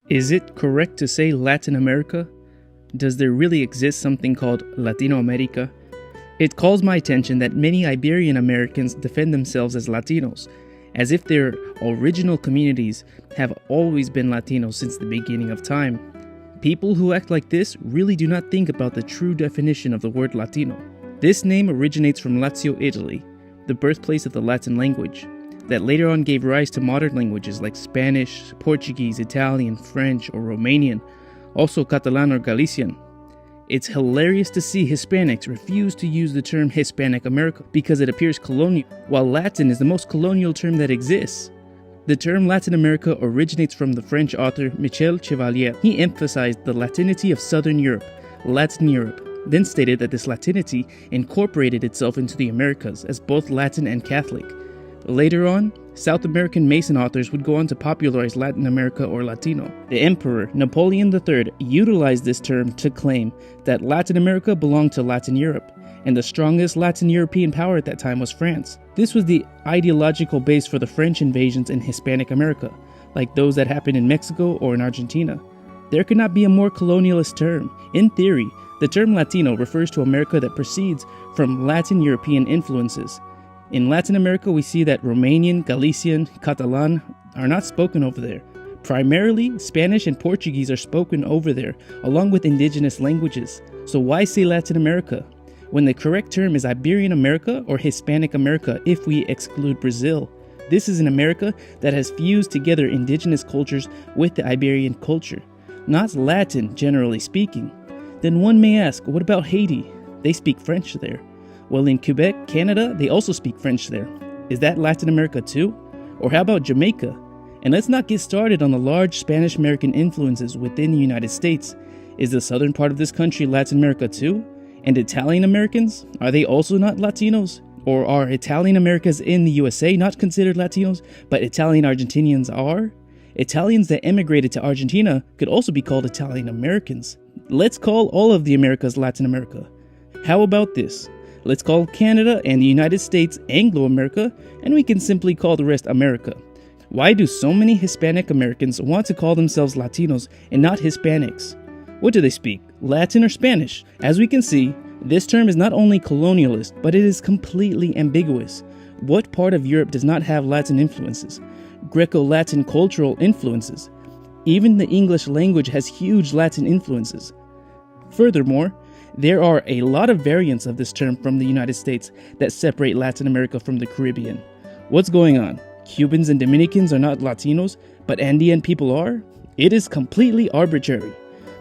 Is it correct to say Latin America? Does there really exist something called Latino America? It calls my attention that many Iberian Americans defend themselves as Latinos, as if their original communities have always been Latinos since the beginning of time. People who act like this really do not think about the true definition of the word Latino. This name originates from Lazio, Italy, the birthplace of the Latin language, that later on gave rise to modern languages like Spanish, Portuguese, Italian, French, or Romanian, also Catalan or Galician. It's hilarious to see Hispanics refuse to use the term Hispanic America because it appears colonial, while Latin is the most colonial term that exists. The term Latin America originates from the French author Michel Chevalier. He emphasized the Latinity of Southern Europe, Latin Europe, then stated that this Latinity incorporated itself into the Americas as both Latin and Catholic. Later on, South American Mason authors would go on to popularize Latin America or Latino. The Emperor Napoleon III utilized this term to claim that Latin America belonged to Latin Europe, and the strongest Latin European power at that time was France. This was the ideological base for the French invasions in Hispanic America, like those that happened in Mexico or in Argentina. There could not be a more colonialist term. In theory, the term Latino refers to America that proceeds from Latin European influences. In Latin America, we see that Romanian, Galician, Catalan are not spoken over there. Primarily, Spanish and Portuguese are spoken over there, along with indigenous languages. So why say Latin America, when the correct term is Iberian America or Hispanic America if we exclude Brazil? This is an America that has fused together indigenous cultures with the Iberian culture, not Latin generally speaking. Then one may ask, what about Haiti? They speak French there. Well, in Quebec, Canada, they also speak French there. Is that Latin America too? Or how about Jamaica? And let's not get started on the large Spanish-American influences within the United States. Is the southern part of this country Latin America too? And Italian Americans? Are they also not Latinos? Or are Italian Americans in the USA not considered Latinos, but Italian Argentinians are? Italians that emigrated to Argentina could also be called Italian Americans. Let's call all of the Americas Latin America. How about this? Let's call Canada and the United States Anglo-America, and we can simply call the rest America. Why do so many Hispanic Americans want to call themselves Latinos and not Hispanics? What do they speak, Latin or Spanish? As we can see, this term is not only colonialist, but it is completely ambiguous. What part of Europe does not have Latin influences? Greco-Latin cultural influences. Even the English language has huge Latin influences. Furthermore, there are a lot of variants of this term from the United States that separate Latin America from the Caribbean. What's going on? Cubans and Dominicans are not Latinos, but Andean people are? It is completely arbitrary.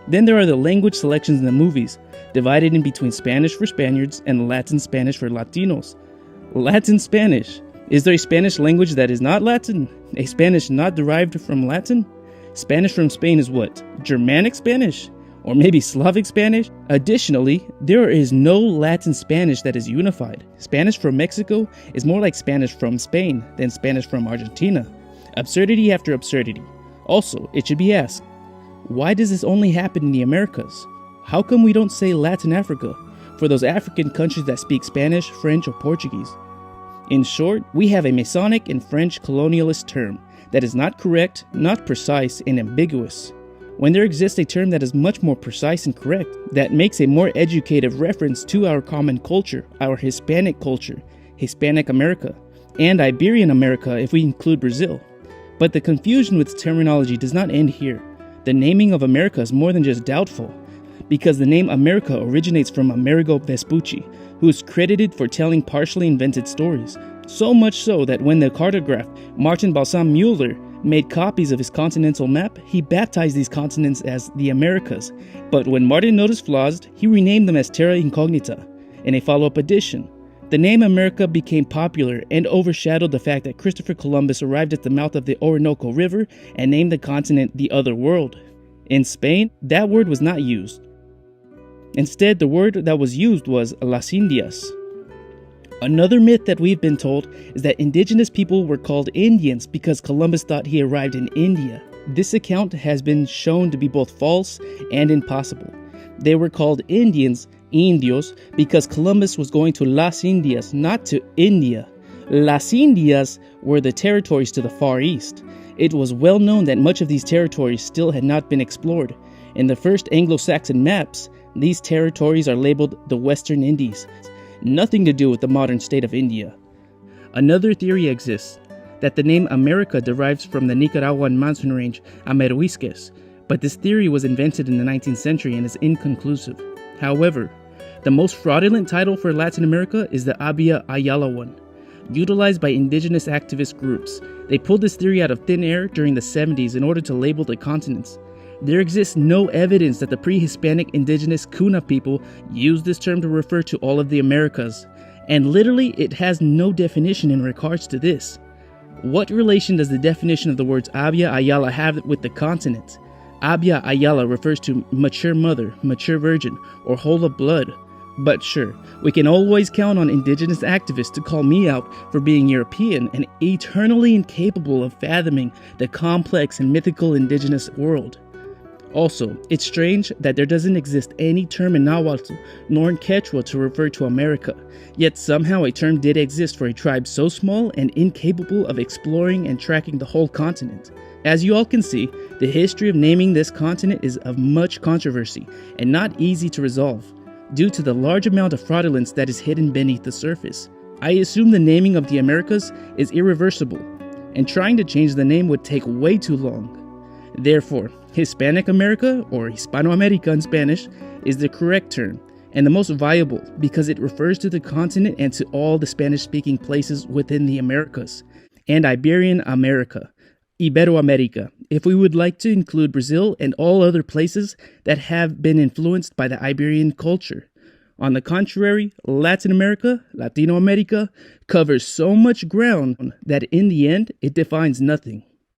Then there are the language selections in the movies, divided in between Spanish for Spaniards and Latin Spanish for Latinos. Latin Spanish. Is there a Spanish language that is not Latin? A Spanish not derived from Latin? Spanish from Spain is what? Germanic Spanish? Or maybe Slavic Spanish? Additionally, there is no Latin Spanish that is unified. Spanish from Mexico is more like Spanish from Spain than Spanish from Argentina. Absurdity after absurdity. Also, it should be asked, why does this only happen in the Americas? How come we don't say Latin Africa for those African countries that speak Spanish, French, or Portuguese? In short, we have a Masonic and French colonialist term that is not correct, not precise, and ambiguous, when there exists a term that is much more precise and correct, that makes a more educative reference to our common culture, our Hispanic culture, Hispanic America, and Iberian America if we include Brazil. But the confusion with terminology does not end here. The naming of America is more than just doubtful, because the name America originates from Amerigo Vespucci, who is credited for telling partially invented stories. So much so that when the cartographer Martin Balsam Mueller made copies of his continental map, he baptized these continents as the Americas. But when Martin noticed flaws, he renamed them as Terra Incognita. In a follow-up edition, the name America became popular and overshadowed the fact that Christopher Columbus arrived at the mouth of the Orinoco River and named the continent the Other World. In Spain, that word was not used. Instead, the word that was used was Las Indias. Another myth that we've been told is that indigenous people were called Indians because Columbus thought he arrived in India. This account has been shown to be both false and impossible. They were called Indians, Indios, because Columbus was going to Las Indias, not to India. Las Indias were the territories to the Far East, It was well known that much of these territories still had not been explored. In the first Anglo-Saxon maps, these territories are labeled the Western Indies, nothing to do with the modern state of India. Another theory exists, that the name America derives from the Nicaraguan mountain range Ameruisques, but this theory was invented in the 19th century and is inconclusive. However, the most fraudulent title for Latin America is the Abya Ayala one, utilized by indigenous activist groups. They pulled this theory out of thin air during the 70s in order to label the continents. There exists no evidence that the pre-Hispanic indigenous Kuna people used this term to refer to all of the Americas, and literally it has no definition in regards to this. What relation does the definition of the words Abya Ayala have with the continent? Abya Ayala refers to mature mother, mature virgin, or whole of blood. But sure, we can always count on indigenous activists to call me out for being European and eternally incapable of fathoming the complex and mythical indigenous world. Also, it's strange that there doesn't exist any term in Nahuatl nor in Quechua to refer to America, yet somehow a term did exist for a tribe so small and incapable of exploring and tracking the whole continent. As you all can see, the history of naming this continent is of much controversy and not easy to resolve, due to the large amount of fraudulence that is hidden beneath the surface. I assume the naming of the Americas is irreversible, and trying to change the name would take way too long. Therefore, Hispanic America, or Hispanoamerica in Spanish, is the correct term, and the most viable because it refers to the continent and to all the Spanish-speaking places within the Americas, and Iberian America, Iberoamerica, if we would like to include Brazil and all other places that have been influenced by the Iberian culture. On the contrary, Latin America, Latino America, covers so much ground that in the end, it defines nothing.